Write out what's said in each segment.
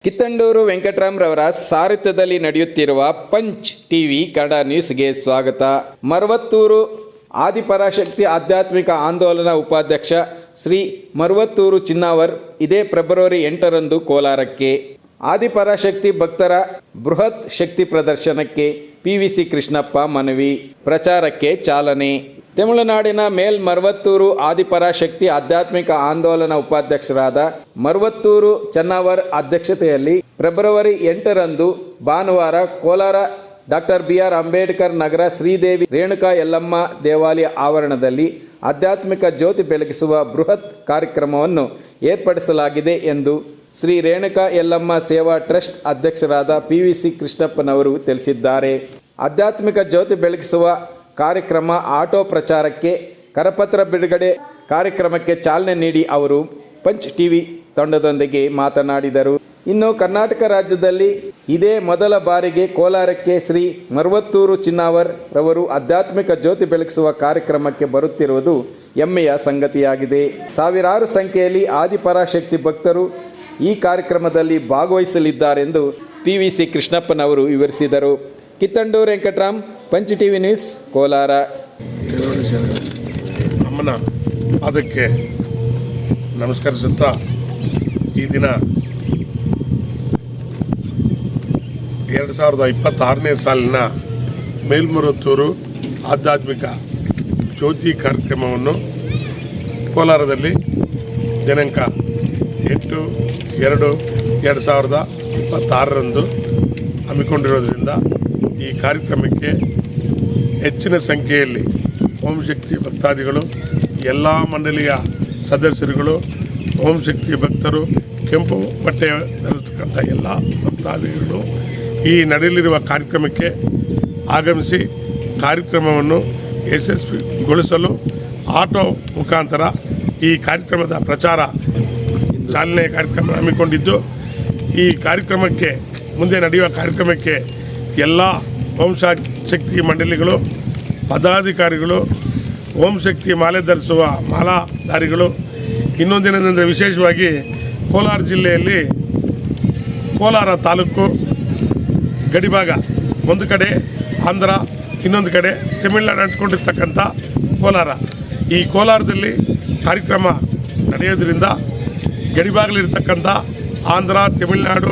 ಕಿತ್ತಂಡೂರು ವೆಂಕಟರಾಮ್ರವರ ಸಾರಥ್ಯದಲ್ಲಿ ನಡೆಯುತ್ತಿರುವ punch TV Kannada ನ್ಯೂಸ್ಗೆ ಸ್ವಾಗತ. ಮರವತ್ತೂರು ಆದಿಪರಾಶಕ್ತಿ ಆಧ್ಯಾತ್ಮಿಕ ಆಂದೋಲನ ಉಪಾಧ್ಯಕ್ಷ ಶ್ರೀ ಮರವತ್ತೂರು ಚಿನ್ನಾವರ್ ಇದೇ ಫೆಬ್ರವರಿ 8ರಂದು ಕೋಲಾರಕ್ಕೆ. ಆದಿಪರಾಶಕ್ತಿ ಭಕ್ತರ ಬೃಹತ್ ಶಕ್ತಿ ಪ್ರದರ್ಶನಕ್ಕೆ PVC ಕೃಷ್ಣಪ್ಪ ಮನವಿ. ಪ್ರಚಾರಕ್ಕೆ ಚಾಲನೆ. ತಮಿಳುನಾಡಿನ ಮರವತ್ತೂರು ಆದಿಪರಾಶಕ್ತಿ ಆಧ್ಯಾತ್ಮಿಕ ಆಂದೋಲನ ಉಪಾಧ್ಯಕ್ಷರಾದ ಮರವತ್ತೂರು ಚನ್ನಾವರ್ ಅಧ್ಯಕ್ಷತೆಯಲ್ಲಿ ಫೆಬ್ರವರಿ 8ರಂದು ಭಾನುವಾರ ಕೋಲಾರ ಡಾಕ್ಟರ್ BR ಅಂಬೇಡ್ಕರ್ ನಗರ ಶ್ರೀದೇವಿ ರೇಣುಕಾ ಯಲ್ಲಮ್ಮ ದೇವಾಲಯ ಆವರಣದಲ್ಲಿ ಆಧ್ಯಾತ್ಮಿಕ ಜ್ಯೋತಿ ಬೆಳಗಿಸುವ ಬೃಹತ್ ಕಾರ್ಯಕ್ರಮವನ್ನು ಏರ್ಪಡಿಸಲಾಗಿದೆ ಎಂದು ಶ್ರೀ ರೇಣುಕಾ ಯಲ್ಲಮ್ಮ ಸೇವಾ ಟ್ರಸ್ಟ್ ಅಧ್ಯಕ್ಷರಾದ PVC ಕೃಷ್ಣಪ್ಪನವರು ತಿಳಿಸಿದ್ದಾರೆ. ಆಧ್ಯಾತ್ಮಿಕ ಜ್ಯೋತಿ ಬೆಳಗಿಸುವ ಕಾರ್ಯಕ್ರಮ ಆಟೋ ಪ್ರಚಾರಕ್ಕೆ ಕರಪತ್ರ ಬಿಡುಗಡೆ ಕಾರ್ಯಕ್ರಮಕ್ಕೆ ಚಾಲನೆ ನೀಡಿ ಅವರು ಪಂಚ್ ಟಿವಿ ತಂಡದೊಂದಿಗೆ ಮಾತನಾಡಿದರು. ಇನ್ನು ಕರ್ನಾಟಕ ರಾಜ್ಯದಲ್ಲಿ ಇದೇ ಮೊದಲ ಬಾರಿಗೆ ಕೋಲಾರಕ್ಕೆ ಶ್ರೀ ಮರವತ್ತೂರು ಚಿನ್ನಾವರ್ ರವರು ಆಧ್ಯಾತ್ಮಿಕ ಜ್ಯೋತಿ ಬೆಳಗಿಸುವ ಕಾರ್ಯಕ್ರಮಕ್ಕೆ ಬರುತ್ತಿರುವುದು ಹೆಮ್ಮೆಯ ಸಂಗತಿಯಾಗಿದೆ. ಸಾವಿರಾರು ಸಂಖ್ಯೆಯಲ್ಲಿ ಆದಿಪರಾಶಕ್ತಿ ಭಕ್ತರು ಈ ಕಾರ್ಯಕ್ರಮದಲ್ಲಿ ಭಾಗವಹಿಸಲಿದ್ದಾರೆಂದು PVC ಕೃಷ್ಣಪ್ಪನವರು ವಿವರಿಸಿದರು. Kittandur Venkatram, punch TV news, Kolar. ಅಮ್ಮನ ಅದಕ್ಕೆ ನಮಸ್ಕರಿಸುತ್ತಾ ಈ ದಿನ 2026ನೇ ಸಾಲಿನ ಮೇಲ್ಮರವತ್ತೂರು ಆಧ್ಯಾತ್ಮಿಕ ಜ್ಯೋತಿ ಕಾರ್ಯಕ್ರಮವನ್ನು ಕೋಲಾರದಲ್ಲಿ ದಿನಾಂಕ 8/2/2026ರಂದು ಹಮ್ಮಿಕೊಂಡಿರೋದ್ರಿಂದ ಈ ಕಾರ್ಯಕ್ರಮಕ್ಕೆ ಹೆಚ್ಚಿನ ಸಂಖ್ಯೆಯಲ್ಲಿ ಓಂ ಶಕ್ತಿ ಭಕ್ತಾದಿಗಳು, ಎಲ್ಲ ಮಂಡಳಿಯ ಸದಸ್ಯರುಗಳು, ಓಂ ಶಕ್ತಿ ಭಕ್ತರು, ಕೆಂಪು ಬಟ್ಟೆ ಧರಿಸ್ತಕ್ಕಂಥ ಎಲ್ಲ ಭಕ್ತಾದಿಗಳು ಈ ನಡೆಯಲಿರುವ ಕಾರ್ಯಕ್ರಮಕ್ಕೆ ಆಗಮಿಸಿ ಕಾರ್ಯಕ್ರಮವನ್ನು ಯಶಸ್ವಿಗೊಳಿಸಲು ಆಟೋ ಮುಖಾಂತರ ಈ ಕಾರ್ಯಕ್ರಮದ ಪ್ರಚಾರ ಚಾಲನೆ ಕಾರ್ಯಕ್ರಮ ಹಮ್ಮಿಕೊಂಡಿದ್ದು, ಈ ಕಾರ್ಯಕ್ರಮಕ್ಕೆ ಮುಂದೆ ನಡೆಯುವ ಕಾರ್ಯಕ್ರಮಕ್ಕೆ ಎಲ್ಲ ಓಂ ಶಕ್ತಿ ಮಂಡಳಿಗಳು, ಪದಾಧಿಕಾರಿಗಳು, ಓಂ ಶಕ್ತಿ ಮಾಲೆ ಧರಿಸುವ ಮಾಲಾಧಾರಿಗಳು, ಇನ್ನೊಂದೇನೆಂದರೆ ವಿಶೇಷವಾಗಿ ಕೋಲಾರ ಜಿಲ್ಲೆಯಲ್ಲಿ ಕೋಲಾರ ತಾಲೂಕು ಗಡಿಭಾಗ, ಒಂದು ಕಡೆ ಆಂಧ್ರ, ಇನ್ನೊಂದು ಕಡೆ ತಮಿಳುನಾಡು ಅಂಟ್ಕೊಂಡಿರ್ತಕ್ಕಂಥ ಕೋಲಾರ. ಈ ಕೋಲಾರದಲ್ಲಿ ಕಾರ್ಯಕ್ರಮ ನಡೆಯೋದ್ರಿಂದ ಗಡಿಭಾಗಲಿರ್ತಕ್ಕಂಥ ಆಂಧ್ರ, ತಮಿಳುನಾಡು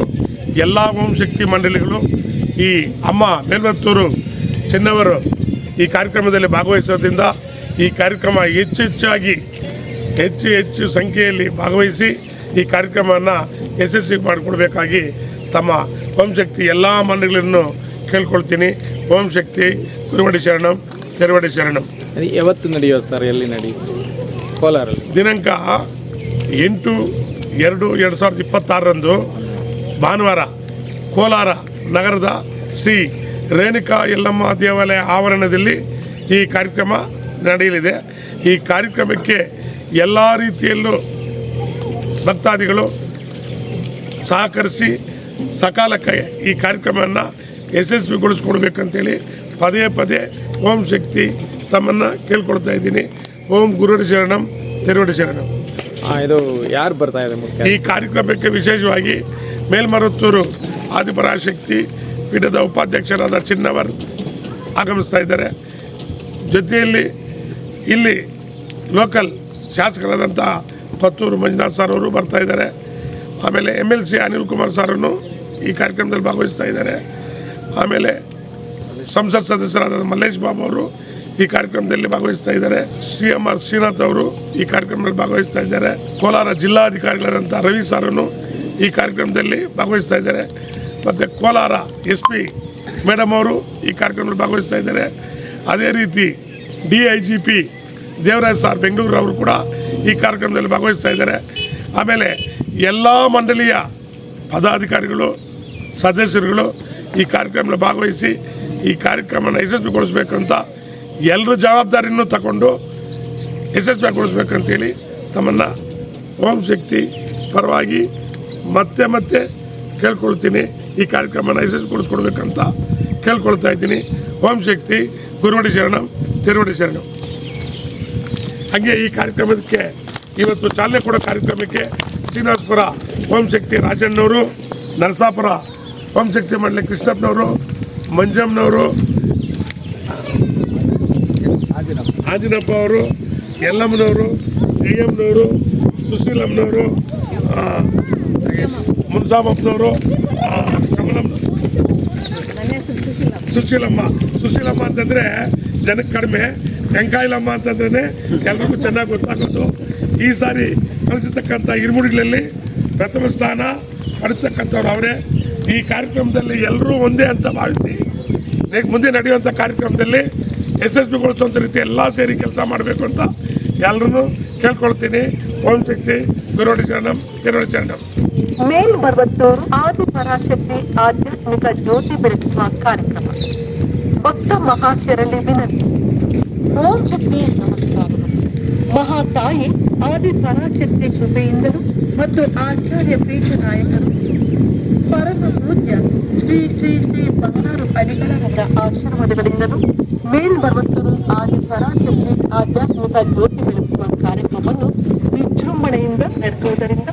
ಎಲ್ಲ ಓಂ ಶಕ್ತಿ ಮಂಡಳಿಗಳು ಈ ಅಮ್ಮ ಮೇಲ್ಮರವತ್ತೂರು ಚಿನ್ನವರು ಈ ಕಾರ್ಯಕ್ರಮದಲ್ಲಿ ಭಾಗವಹಿಸೋದ್ರಿಂದ ಈ ಕಾರ್ಯಕ್ರಮ ಹೆಚ್ಚು ಸಂಖ್ಯೆಯಲ್ಲಿ ಭಾಗವಹಿಸಿ ಈ ಕಾರ್ಯಕ್ರಮವನ್ನು ಯಶಸ್ವಿ ಮಾಡಿಕೊಡ್ಬೇಕಾಗಿ ತಮ್ಮ ಓಂ ಶಕ್ತಿ ಎಲ್ಲ ಮಂಡಳಿಗಳನ್ನು ಕೇಳ್ಕೊಳ್ತೀನಿ. ಓಂ ಶಕ್ತಿ ಗುರುವಡಿ ಶರಣಂ, ತೆರುವಡಿ ಶರಣಂ. ಯಾವತ್ತು ನಡೆಯೋದು ಸರ್? ಎಲ್ಲಿ ನಡೆಯುತ್ತೆ? ಕೋಲಾರಲ್ಲಿ ದಿನಾಂಕ 8/2/2026ರಂದು ಭಾನುವಾರ ಕೋಲಾರ ನಗರದ ಶ್ರೀ ರೇಣುಕಾ ಯಲ್ಲಮ್ಮ ದೇವಾಲಯ ಆವರಣದಲ್ಲಿ ಈ ಕಾರ್ಯಕ್ರಮ ನಡೆಯಲಿದೆ. ಈ ಕಾರ್ಯಕ್ರಮಕ್ಕೆ ಎಲ್ಲ ರೀತಿಯಲ್ಲೂ ಭಕ್ತಾದಿಗಳು ಸಹಕರಿಸಿ ಸಕಾಲಕ್ಕೆ ಈ ಕಾರ್ಯಕ್ರಮವನ್ನು ಯಶಸ್ವಿಗೊಳಿಸ್ಕೊಡ್ಬೇಕಂತೇಳಿ ಪದೇ ಪದೇ ಓಂ ಶಕ್ತಿ ತಮ್ಮನ್ನು ಕೇಳ್ಕೊಳ್ತಾ ಇದ್ದೀನಿ. ಓಂ ಗುರುವಡಿ ಶರಣಂ, ತೆರುವಡಿ ಶರಣಂ. ಇದು ಯಾರು ಬರ್ತಾ ಇದೆ? ಈ ಕಾರ್ಯಕ್ರಮಕ್ಕೆ ವಿಶೇಷವಾಗಿ ಮೇಲ್ಮರವತ್ತೂರು ಆದಿಪರಾಶಕ್ತಿ ಪೀಠದ ಉಪಾಧ್ಯಕ್ಷರಾದ ಚಿನ್ನವರ್ ಆಗಮಿಸ್ತಾ ಇದ್ದಾರೆ. ಜೊತೆಯಲ್ಲಿ ಇಲ್ಲಿ ಲೋಕಲ್ ಶಾಸಕರಾದಂಥ ಕೊತ್ತೂರು ಮಂಜುನಾಥ್ ಸರ್ ಅವರು ಬರ್ತಾ ಇದ್ದಾರೆ. ಆಮೇಲೆ MLC ಅನಿಲ್ ಕುಮಾರ್ ಸಾರನ್ನು ಈ ಕಾರ್ಯಕ್ರಮದಲ್ಲಿ ಭಾಗವಹಿಸ್ತಾ ಇದ್ದಾರೆ. ಆಮೇಲೆ ಸಂಸತ್ ಸದಸ್ಯರಾದ ಮಲ್ಲೇಶ್ ಬಾಬು ಅವರು ಈ ಕಾರ್ಯಕ್ರಮದಲ್ಲಿ ಭಾಗವಹಿಸ್ತಾ ಇದ್ದಾರೆ. CMR ಶ್ರೀನಾಥ್ ಅವರು ಈ ಕಾರ್ಯಕ್ರಮದಲ್ಲಿ ಭಾಗವಹಿಸ್ತಾ ಇದ್ದಾರೆ. ಕೋಲಾರ ಜಿಲ್ಲಾಧಿಕಾರಿಗಳಾದಂಥ ರವಿ ಸಾರನ್ನು ಈ ಕಾರ್ಯಕ್ರಮದಲ್ಲಿ ಭಾಗವಹಿಸ್ತಾ ಇದ್ದಾರೆ. ಮತ್ತು ಕೋಲಾರ SP ಮೇಡಮ್ ಅವರು ಈ ಕಾರ್ಯಕ್ರಮದಲ್ಲಿ ಭಾಗವಹಿಸ್ತಾ ಇದ್ದಾರೆ. ಅದೇ ರೀತಿ DIGP ದೇವರಾಜ್ ಸಾರ್ ಬೆಂಗಳೂರು ಅವರು ಕೂಡ ಈ ಕಾರ್ಯಕ್ರಮದಲ್ಲಿ ಭಾಗವಹಿಸ್ತಾ ಇದ್ದಾರೆ. ಆಮೇಲೆ ಎಲ್ಲ ಮಂಡಳಿಯ ಪದಾಧಿಕಾರಿಗಳು, ಸದಸ್ಯರುಗಳು ಈ ಕಾರ್ಯಕ್ರಮದಲ್ಲಿ ಭಾಗವಹಿಸಿ ಈ ಕಾರ್ಯಕ್ರಮನ ಯಶಸ್ವಿಗೊಳಿಸ್ಬೇಕಂತ ಎಲ್ಲರ ಜವಾಬ್ದಾರಿಯನ್ನು ತಗೊಂಡು ಯಶಸ್ವಿಗೊಳಿಸ್ಬೇಕಂತೇಳಿ ತಮ್ಮನ್ನು ಓಂ ಶಕ್ತಿ ಪರವಾಗಿ ಮತ್ತೆ ಕೇಳ್ಕೊಳ್ತೀನಿ. ಈ ಕಾರ್ಯಕ್ರಮನ ಯಶಸ್ವಿಗೊಳಿಸ್ಕೊಡ್ಬೇಕಂತ ಕೇಳ್ಕೊಳ್ತಾ ಇದ್ದೀನಿ. ಓಂ ಶಕ್ತಿ ಗುರುವಡಿ ಶರಣಂ, ತೆರುವಡಿ ಶರಣಂ. ಹಾಗೆ ಈ ಕಾರ್ಯಕ್ರಮಕ್ಕೆ ಇವತ್ತು ಚಾಲನೆ ಕೊಡೋ ಕಾರ್ಯಕ್ರಮಕ್ಕೆ ಶ್ರೀನಿವಾಸಪುರ ಓಂ ಶಕ್ತಿ ರಾಜಣ್ಣವರು ನರಸಾಪುರ ಓಂ ಶಕ್ತಿ ಮಂಡಳಿ ಕೃಷ್ಣಪ್ಪನವರು, ಮಂಜಮ್ಮನವರು, ಆಂಜನಪ್ಪ ಅವರು, ಯಲ್ಲಮ್ಮನವರು, ಜಯಮ್ಮನವರು, ಸುಶೀಲಮ್ಮನವರು, ಮುನ್ಸಾಮಪ್ಪನವರು, ಕಮಲಮ್ಮ, ಸುಶೀಲಮ್ಮ ಅಂತಂದರೆ ಜನಕ್ಕೆ ಕಡಿಮೆ, ಟೆಂಕಾಯಿಲಮ್ಮ ಅಂತಂದ್ರೆ ಎಲ್ರಿಗೂ ಚೆನ್ನಾಗಿ ಗೊತ್ತಾಗೋದು. ಈ ಸಾರಿ ಕಳಿಸತಕ್ಕಂಥ ಇರುಮುಡಿಗಳಲ್ಲಿ ಪ್ರಥಮ ಸ್ಥಾನ ಪಡೆತಕ್ಕಂಥವ್ರು ಅವರೇ. ಈ ಕಾರ್ಯಕ್ರಮದಲ್ಲಿ ಎಲ್ಲರೂ ಒಂದೇ ಅಂತ ಭಾವಿಸಿ ಮುಂದೆ ನಡೆಯುವಂಥ ಕಾರ್ಯಕ್ರಮದಲ್ಲಿ ಯಶಸ್ವಿಗೊಳಿಸುವಂಥ ರೀತಿ ಎಲ್ಲ ಸೇರಿ ಕೆಲಸ ಮಾಡಬೇಕು ಅಂತ ಎಲ್ಲರೂ ಕೇಳ್ಕೊಳ್ತೀನಿ. ಓಂ ಶಕ್ತಿ ಗುರುಡಿ ಶರಣಂ ತಿರುಡಿ ಶರಣಂ. ಮೇಲ್ಮರುವತ್ತೂರು ಆದಿಪರಾಶಕ್ತಿ ಆಧ್ಯಾತ್ಮಿಕ ಜ್ಯೋತಿ ಬೆಳಗುವ ಕಾರ್ಯಕ್ರಮ. ಭಕ್ತ ಮಹಾಶಯರಲ್ಲಿ ವಿನಂತಿ. ಓಂ ಶಕ್ತಿ ನಮಸ್ಕಾರಗಳು. ಮಹಾತಾಯಿ ಆದಿಪರಾಶಕ್ತಿ ಕೃಪೆಯಿಂದಲೂ ಮತ್ತು ಆಚಾರ್ಯ ಪೀಠ ನಾಯಕರು ಪರಮ ಪೂಜ್ಯ ಶ್ರೀ ಶ್ರೀ ಶ್ರೀ ಬಂಗಾರು ಅಡಿಗಳವರ ಆಶೀರ್ವಾದಗಳಿಂದಲೂ ಮೇಲ್ಮರುವತ್ತೂರು ಆದಿಪರಾಶಕ್ತಿ ಆಧ್ಯಾತ್ಮಿಕ ಜ್ಯೋತಿ ಬೆಳಗುವ ಕಾರ್ಯಕ್ರಮವನ್ನು ವಿಜೃಂಭಣೆಯಿಂದ ನಡೆಸುವುದರಿಂದ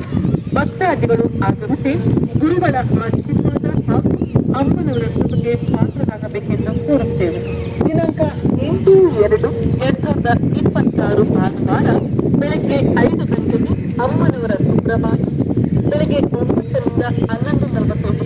ಭಕ್ತಾದಿಗಳು ಆಗಮಿಸಿ ಗುರುಗಳ ಆಶೀರ್ವಾದ ಹಾಗೂ ಅಮ್ಮನವರ ಕೃಪೆಗೆ ಪಾತ್ರರಾಗಬೇಕೆಂದು ಕೋರುತ್ತೇವೆ. ದಿನಾಂಕ 8/2/2026 ಭಾನುವಾರ ಬೆಳಗ್ಗೆ 5 ಗಂಟೆಗೆ ಅಮ್ಮನವರ ಸುಪ್ರಭಾತ, ಬೆಳಗ್ಗೆ 9 ರಿಂದ 11:45